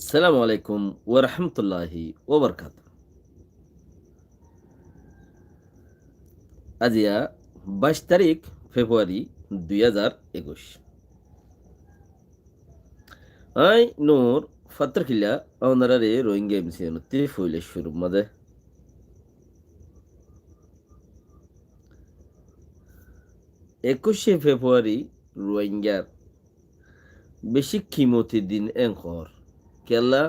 সালামু আলাইকুম ওরহমতুল্লাহি ওবরকাত। আজিয়া 22 তারিখ ফেব্রুয়ারি 2021। আই নূর ফাত্রখিলা অনারারে রোহিঙ্গা এমসিয়নতি ফুইলে শুরু মাদে 21 ফেব্রুয়ারি রোহিঙ্গার বেশি কিমতি দিন এঙ্কর কেলা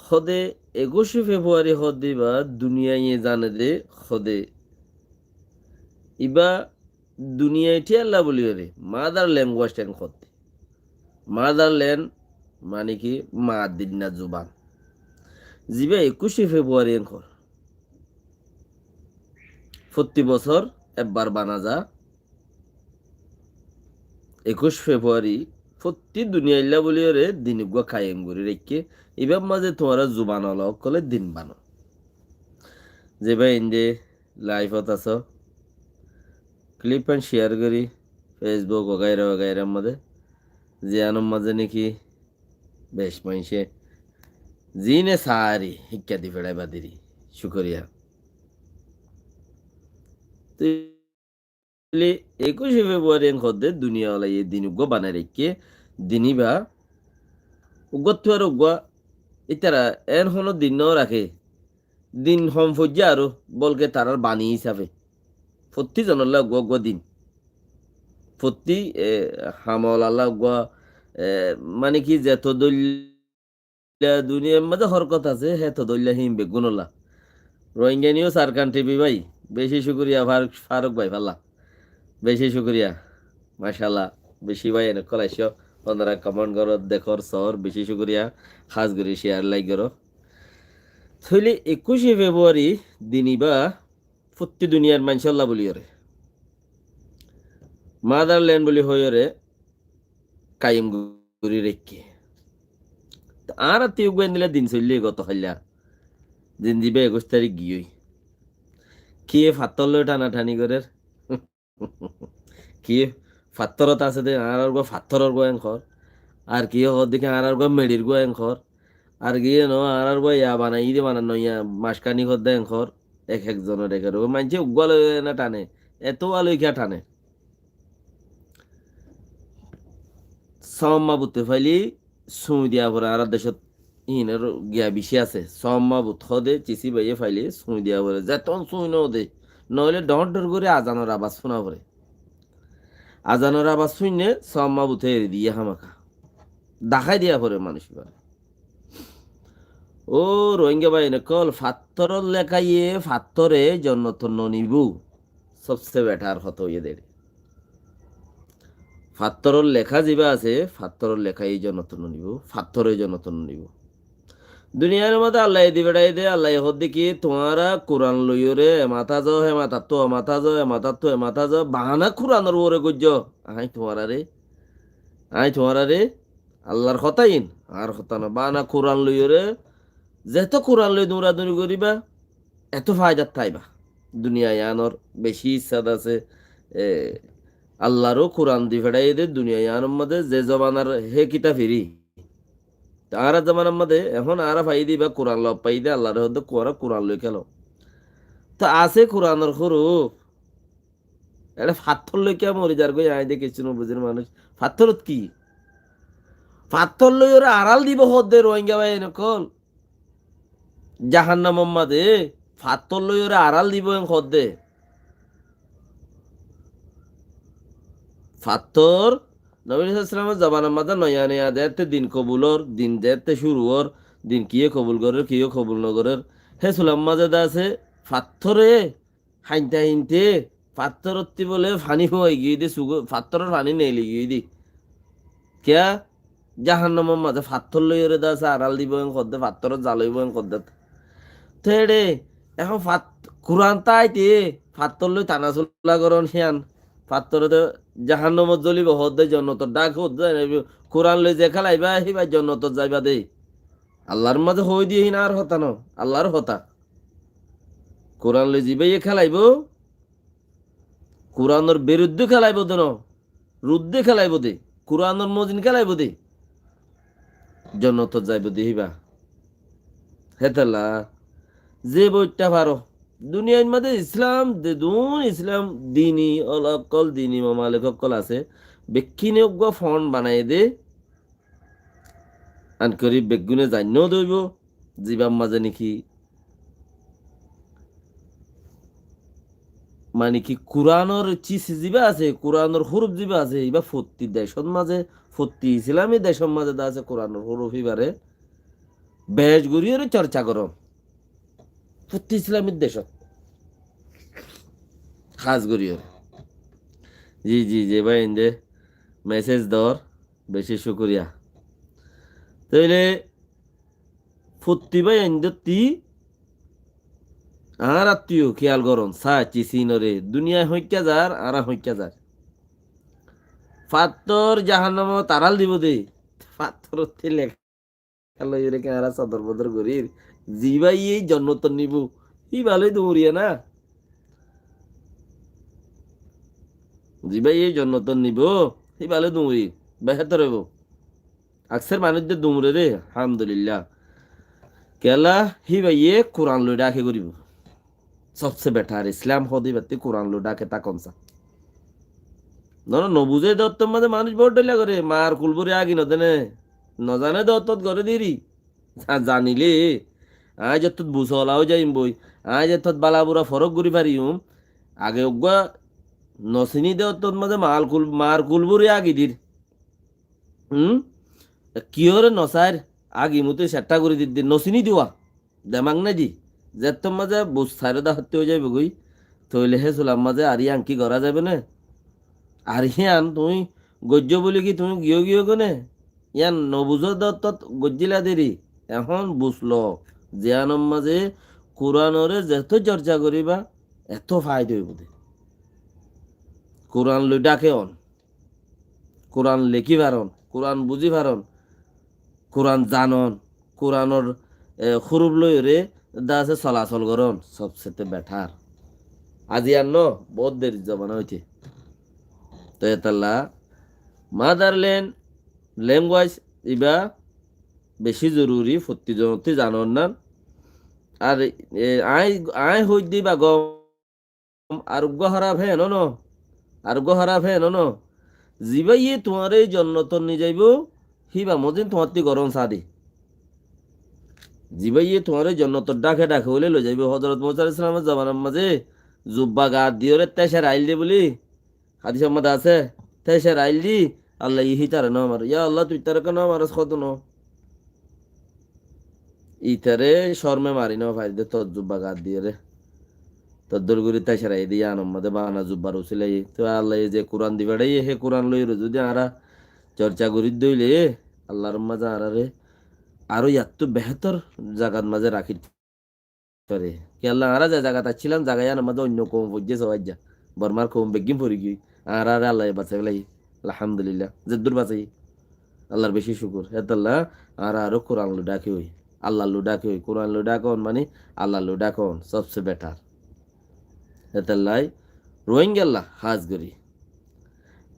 খদে 21 ফেব্রুয়ারি হদে বা দুনিয়ায় জানে দে খদে ইবা দুনিয়ায় টিয়াল্লা বলি রে মাদার ল্যাঙ্গুয়েজ ট্যাং খদে মাদারল্যান্ড মানে কি মা দিন্না জুবান জিবে 21 ফেব্রুয়ারি এঙ্কর প্রতি বছর একবার বানা যা 21 ফেব্রুয়ারি প্রতি দুনিয়া ইল্লা বলি রে দিন গুয়া কায়েম করি রেখে এবার মাঝে তোমার জুবান অলক কলে দিন বানো যে ভাই ইন্দে লাইফত আছো ক্লিপ অ্যান্ড শেয়ার করি ফেসবুক ওগাইরা ওগাইরার মধ্যে যে আনম মাঝে নাকি বেশ মাইসে জিনে সারি শিক্ষা দি ফেড়াই বাদিরি শুকরিয়া তুই 21 ফেব্রুয়ারি হদ্দে দুনিয়া ওলা এই দিন উগ্র বানায় রেখে দিনই বা উগ্রত্ব আর উগ্র ইতারা এন হনো দিন ন রাখে দিন হম ফজ্জা আর বলকে তারার বাণী হিসাবে প্রতি জনল্লা উগ্র উগ্র দিন প্রতি হামল আল্লাহ উগ্র মানে কি যেত দল্যা দুনিয়ার মাঝে হরকত আছে হেত দল্যা হিম বেগুনলা রোহিঙ্গা নিউজ আরকান টিভি ভাই বেশি শুক্রিয়া ফারুক ভাই ভাল্লা বেশি শুক্রিয়া মাশাল্লাহ বেশি ভাই এনে কলাইছ ওনারা কমেন্ট করো দেখর সর বেশি শুক্রিয়া খাস করি শেয়ার লাইক করো থইলে 21 ফেব্রুয়ারি দিনিবা প্রতি দুনিয়ার মানসাল্লাহ বলি ওরে মাদারল্যান্ড বলি হই ওরে কায়েম করি রেখে আর তিউক দিলে দিন চললে গত খাইলা দিন দিবে 21 তারিখ গিয়ে কি ফাত্তর লই টানাটানি করে কি ফাত্তরত আছে দে আর ফাত্তরর গোয়েং খর আর কি দিকে আর মেডির গোয়েং খর আর গিয়ে ন আর ইয়া বানাই ইদে বানানো ইয়া মাসকানি খর দেন খর এক একজনের একের মানছে উগাল না টানে এত আলোই খেয়া টানে সম্মা বুতে ফাইলি সুই দিয়া পরে আর দেশত ইনের গিয়া বেশি আছে সম্মা বুত দে চিসি বাইয়ে ফাইলি সুই দিয়া পরে যেতন সুই ন দে নইলে ডর ডর করে আজানোর আবাজ শোনা পরে আজানোর আবাজ শুনে সম্মা বুথে এড়ে দিয়ে হামাখা দেখাই দিয়া পরে মানুষ ও রোহিঙ্গা ভাই নকল ফাত্তরর লেখাইয়ে ফাত্তরে জন্নতন্ন নিবু সবচেয়ে বেটার হতো এদের ফাত্তরর লেখা যেবা আছে ফাত্তরর লেখাই জন্নতন্ন নিব ফাত্তরে জন্নতন্ন নিব দুনিয়ার মধ্যে আল্লাহ দি বেড়াই দে আল্লাহ হদ দেখি তোমারা কোরআন লইরে মাথা যাও হে মাথা তো মাথা যাও হে মাথা তো মাথা যাও বাহানা কোরআনের ওরে গজ্জ আই তোমারা রে আল্লাহর হতাইন আর হতা না বাহানা কোরআন লইরে যেহেতু কোরআন লই দৌড়াদৌড়ি করিবা এত ফায়দার থাইবা দুনিয়ায় আনর বেশি ইচ্ছা আছে আল্লাহরও কোরআন দি ফেড়াই দে দুনিয়ায় আনর মধ্যে যে জমানার হে কিতা ফিরি আর জমানার মধ্যে এখন আর ফাই দিবা কোরআন লব পাই দে আল্লাহর হতে কোরআন লই খেলো তো আছে কোরআনের হরুফ এটা ফাত্তর লই কে মরি যার গই আই দেখে কিছু বুঝির মানুষ ফাত্তরত কি ফাত্তর লই ওরা আড়াল দিব হদ্দে রোহিঙ্গা ভাই নকল জাহান্নাম মাদে ফাত্তর লই ওরা আড়াল দিব হদ্দে ফাত্তর নবী সাল্লাল্লাহু জবানের মাঝে নয়া নয়া দেতে দিন কবুলর দিন দেতে শুরুর দিন কিয়ে কবুল করে কিয়ে কবুল নগরের হে সুলাম মাঝে আছে ফাত্তরে হাইনতে হাইনতে ফাত্তরত্তি বলে ফানি হয়ে গিয়ে দি সুগ ফাত্তরের ফানি নেই গিয়ে দি কিয়া জাহান্নামের মাঝে ফাত্তর লই ওরে দাসে আড়াল দিব কদ্দে ফাত্তর জালইব কদ্দে তো রে এখন কোরআন তাইতে ফাত্তর লই টানা চুলা করন হিয়ান ফাত্তরতে জাহান্নামত জ্বলিব হদ্দে জন্নতর ডাক হদ্দে কোরআন লই যে খেলাইবা আহিবা জন্নতত যাইবা দে আল্লাহর মাঝে হই দিয়ে হিনা আর হতা ন আল্লাহর হতা কোরআন লই যাইবা খেলাইব কোরআনের বিরুদ্ধে খেলাইব দেন রুদ্ধে খেলাইব দে কোরআনের মজিন খেলাইব দে জন্নত যাইব দিহিবা হেতালা যে বইটা পারো দুনিয়ার মধ্যে ইসলাম দেদুন ইসলাম দিনী অলকল দিনী মামালেক অকল আছে বেক্ষিনে ফন্ড বানাই দে আন করি বেগুনে জান্যও দইব জীবাম মাঝে নাকি মানে কি কোরআনর চিস যিবা আছে কোরআনর হরুফ যিবা আছে ইবা ফত্তি দেশত মাঝে ফত্তি ইসলামী দেশর মাঝে দা আছে কোরআনর হরুফ ইবারে বেশ গরিয়রে চর্চা করো ফত্তি ইসলামীর দেশত খাস গরিয়র জি জি জি ভাই ইন্দে মেসেজ দর বেশি শুক্রিয়া তাইলে ফত্তি ভাই ইন্দে তি আর আত্মীয় খেয়াল করুন সাচি সিনরে দুনিয়ায় হইকা যার আর হইকা যার ফাত্তর জাহান্নাম তারাল দিব দে ফাত্তর লেখা লই রে কেনারা সদর বদর করির জিবাই এই জন্নত নিব ই ভালোই দৌড়িয়ে না জিবাই এই জন্নত নিব ই ভালো দৌড়ি বেহেতর হইব আকসের মানুষদের দুমরে রে আলহামদুলিল্লাহ কেলা হি ভাইয়ে কোরআন লই ডাকে করিব সবচেয়ে বেটার ইসলাম হদি বাতি কোরআন লই ডাকে তা কনসা নবুঝে দত্তর মাঝে মানুষ ভোট ডেলা করে মার কুলপুরে আগি নদেনে নজানে দত্তত করে দিরি জানিলে আজ এত বুঝলাও যাইম বই আজ এত বালাবুরা ফরক ঘুরি পারিম আগে ওগুয়া নসিনি দত্তর মাঝে মার কুলপুরে আগি দির কিয়রে নসার আগি মুতে সেটা করে দিদি নসিনি দিওয়া দেমাং না জি যেতর মাঝে বুঝ সাইরে দা হত্যা হয়ে যাবে গই তৈলে হে চুলাম মাঝে আর আঙ্কি করা যাবে না আর ইয়ান তুমি গজ্য বলি কি তুমি গিয়ে গিয়ে কোনে ইয়ান নবুজ দত্তত গজ্জিলা দেরি এখন বুঝলো জিয়ানম মাঝে কোরআনরে যেত চর্চা করিবা এত ফায়দা হইব কোরআন লই ডাকে অন কোরআন লেখি পারন কোরআন বুঝি পারন কোরআন জানন কোরআনর খুরুব লই রে দাসে চলাচল করন সবচেয়ে বেটার আজি আর ন বহুত দেরি জমানা হইতে তো এতাল্লা মাদারল্যান্ড ল্যাঙ্গুয়েজ ইবা বেশি জরুরি ফত্তি জনতে জানন না আর আই হই দিবা গম আরোগ্য হারাপ হে ন আরোগ্য হারাপ হে ন জিবাইয়ে তোমার এই জন্নত নিয়ে যাইব হিবা মদিন তোমার তি গরম সাদি জিবাইয়ে তোমার এই জন্নত ডাকে ডাকে হইলে লই যাইব হজরত মুসা ইসলামের জমানার মাঝে জুব্বা গা দিওরে তেসার আইল দি বলি হাদিস মধ্যে আছে তেসার আইল দি আল্লাহ ইহি তারে ন আমার ইয়া আল্লাহ তুই তারে কেন আমার কত ন ইতারে শর্মে মারি না ভাই দে তোর জুব্বা গা দিয়ে রে তোর দরগুরি তেসার আই দিয়ে আনম মধ্যে বানা জুব্বার উচিলাই তো আল্লাহ যে কোরআন দিবাড়াই হে কোরআন লই যদি আরা চর্চা করি দইলে আল্লাহর মাঝে আরারে আরো এত বেহতর জায়গার মাঝে রাখি পারে কি আল্লাহ আরা যে জায়গাটা ছিলাম জায়গায় আমাদের অন্য কম বুঝছে সবাই যা বর্মার কম বেগিম পড়ি গিয়ে আর আরে আল্লাহ বাঁচাই লাই আলহামদুলিল্লাহ যে দূর বাঁচাই আল্লাহর বেশি শুকুর হেতাল্লাহ আর আরো কোরআন লো ডাকে হই আল্লাহ লো ডাকে হই কোরআন লো ডাকন মানে আল্লাহ লো ডাকন সবচেয়ে বেটার হেতাল্লাই রোহিঙ্গাল্লাহ হাজ গরি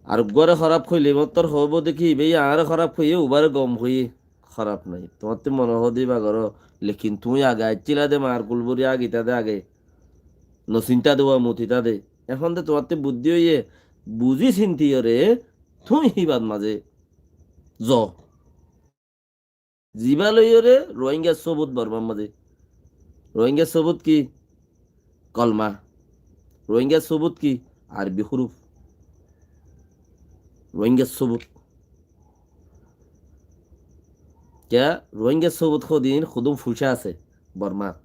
আর গড়ে খারাপ হইলে মতর হব দেখি বেই আর খারাপ হইয়ে উবারে গম হইয়ে খারাপ নাই তোমার তো মনে হদিবা ঘর লেকিন তুই আগে আইছিলা দে মার কুলবুরি আগিতা দে আগে নচিন্তা দেওয়া মতিতা দে এখন তো তোমার তো বুদ্ধি হইয়ে বুঝি চিন্তি রে তুই হিবাদ মাঝে জ জিবা লইরে রোহিঙ্গা সবুত বর্মার মাঝে রোহিঙ্গা সবুত কি কলমা রোহিঙ্গা সবুত কি আরবি হুরুফ রোহিঙ্গা সবুত क्या রোহিঙ্গা সবুত খদিন খুদুম ফুসা আছে বর্মাত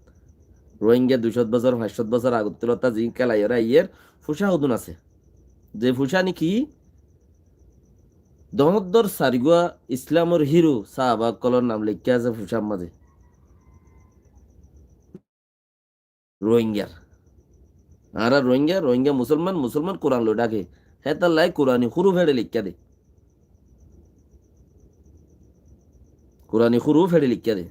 রোহিঙ্গা 200 বছর 500 বছর আগতলতা জি কেলাইরা ইয়ের ফুসা হদুন আছে যে ফুসা নাকি দহদ্দর সারিগুয়া ইসলামর হিরো সাহাবা কলর নাম লেখা আছে ফুসার মাঝে রোহিঙ্গার আর রোহিঙ্গা রোহিঙ্গা মুসলমান মুসলমান কোরআন লো ডাকে হ্যাঁ তার লাই কোরআনি হুরু ফেড়ে লিখা দে কোরআনি হুরু ফেড়ে লিখা দে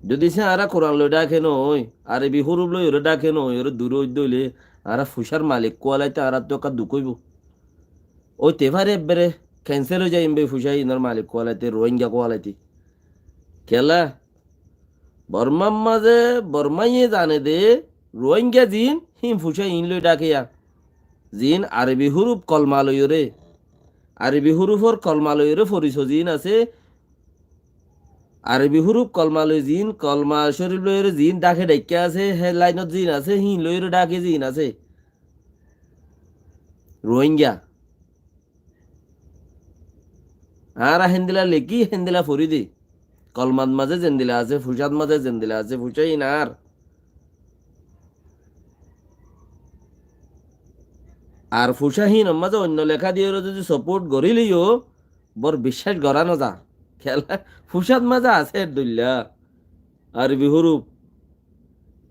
যদি সে আরা কোরআন লই ডাকে নই আর বি হুরু লই ওরে ডাকে নই ওরে দূর দইলে আরা ফুসার মালিক কোয়ালাইতে আরা তো কা দুকইব ওই তেভারে বেরে ক্যান্সেল হয়ে যায় ইমবে ফুসাই ইনর মালিক কোয়ালাইতে রোহিঙ্গা কোয়ালাইতে খেলা বর্মার মাঝে বর্মাইয়ে জানে দে রোহিঙ্গা জিন হিম ফুসাই ইন লই ডাকিয়া জিন আরবি হুরুপ কলমা লইরে আরবি হুরুফর কলমা লইরে ফরিস জিন আছে আরবি হুরুপ কলমা লই জিন কলমা শরীফ লইরে জিন ডাকে ডাইকা আছে হে লাইনত জিন আছে হিন লইরে ডাকে জিন আছে রোহিঙ্গা আর হেন্দিলা লেকি হেন্দিলা ফরি দি কলমাদ মাঝে জেন্দিলা আছে ফুসাদ মাঝে জেন্দিলা আছে ফুসাই আর আর ফুসাহীন মাঝে অন্য লেখা দিয়ে যদি সাপোর্ট গড়িলিও বর বিশ্বাস গড়ানো যা খেলা ফুসাদ মাঝে আছে দুল্লা আরবি হুরুপ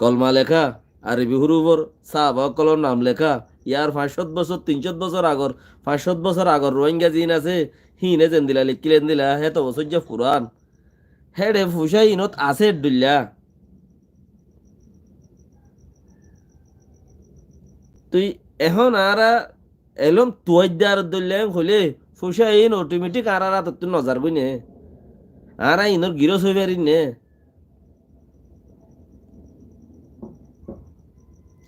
কলমা লেখা আরবি হুরুপর সাহাবা কলম নাম লেখা ইয়ার 500 বছর 300 বছর আগর 500 বছর আগর রোহিঙ্গা জিন আছে হিনে জেন্দিলা লিখিলেন দিলা হে তো বছর যে পুরান হেডে ফুসাহীনত আছে দুল্লা তুই এখন আর এলম তুই আর দলিয়াম হলে ফুসা ইন অটোমেটিক আর আর তুই নজর গই নে আর ইনর গিরস হয়ে পারি নে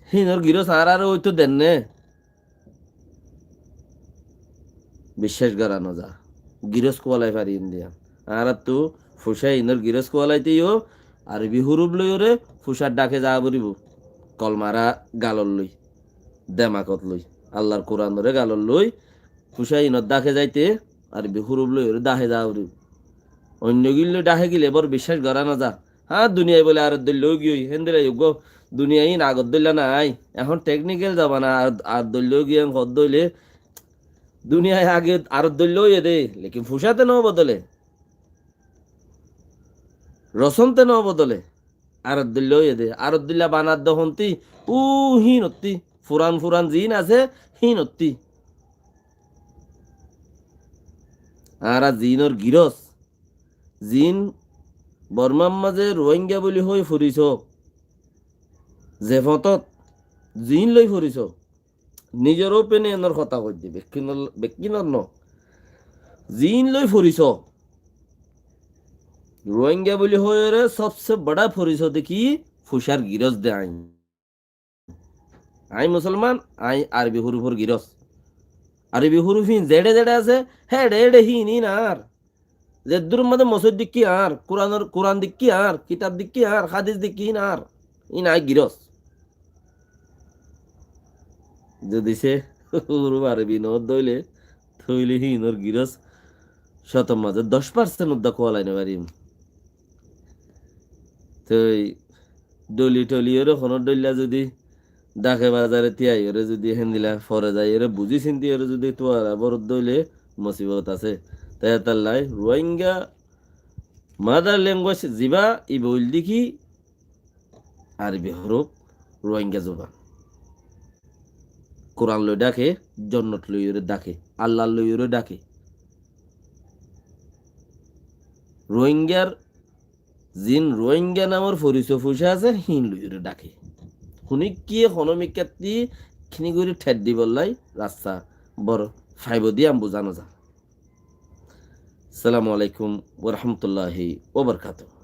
হিনর গিরস আর ওই তো দেন নে বিশ্বাস করানো যা গিরস কোয়ালাই পারি ইন্ডিয়া আর তো ফুসা ইনর গিরস কোয়ালাইতেও আর বিহুরুব লই ওরে ফুসার ডাকে যা বলিব কলমারা গালর লই দেমাকত লই আল্লাহর কোরআন ধরে গালর লই ফুসাই ইনত দাখে যাইতে আর বিহুরুব লই ওরে দাহে যা উড়ি অন্য গিল্লে ডাহে গিলে বর বিশ্বাস করা না যা হ্যাঁ দুনিয়ায় বলে আর দল্য গিয়ে হেন্দিলে যোগ্য দুনিয়ায় আগত দল্যা নাই এখন টেকনিক্যাল যাবা না আর দল্য গিয়ে হদ দইলে দুনিয়ায় আগে আর দল্য ইয়ে দে লেকিন ফুসাতে ন বদলে রসনতে ন বদলে আর দল্য ইয়ে দে আর দল্যা বানার দহন্তি উ হিনত্তি ফুরান ফুরান জিন আছে হিনত্তি আর জিনর গিরস জিন বর্মার মাঝে রোহিঙ্গা বলি হই ফুরিছ জেফতত জিন লই ফুরিছ নিজেরও পেনে এনৰ কথা কৈ দি বেকিনৰ ন জিন লই ফুরিছ রোহিঙ্গা বলি হই রে সবসে বড়া ফুরিছ দেখি ফুসার গিরস দে আই মুসলমান আই আরবি হুরুফর গিরস আরবি হুরুফিন জেডে জেডে আছে হেডে হেডে হিন আর জেদ্দুর মধ্যে মসজিদ দিকি আর কোরআন দিকি আর কিতাব দিকি আর হাদিস দিকি আর ইন আই গিরস যদি সে আরবি নত দইলে থইলে হিনর গিরস শত মাঝে 10% উদ্দা কোয়ালাইনে পারিম তই ডলি টলি ওরে কোনো ডলিয়া যদি ডাকে বাজারে তিয়াই ওরে যদি হেন্দিলা ফরে যায় এরে বুঝি চিন্তি ওরে যদি তোয়ার বড় দইলে মুসিবত আছে তাই তার লাই রোহিঙ্গা মাদার ল্যাঙ্গুয়েজ জিবা ই বইল দেখি আরবি হরফ রোহিঙ্গা জবান কোরআন লই ডাকে জন্নত লই ওরে ডাকে আল্লাহ লই ওরে ডাকে রোহিঙ্গার জিন রোহিঙ্গা নামের পরিচয় ফুসে আছে হিন লই ওরে ডাকে শুনি কি হনমিকাতি খিনি করে ঠেট দি বললাই রাস্তা বড় ফাইব দিয়ে বুঝানো যা আসসালামু আলাইকুম ওয়া রাহমাতুল্লাহি ওয়া বারাকাতুহু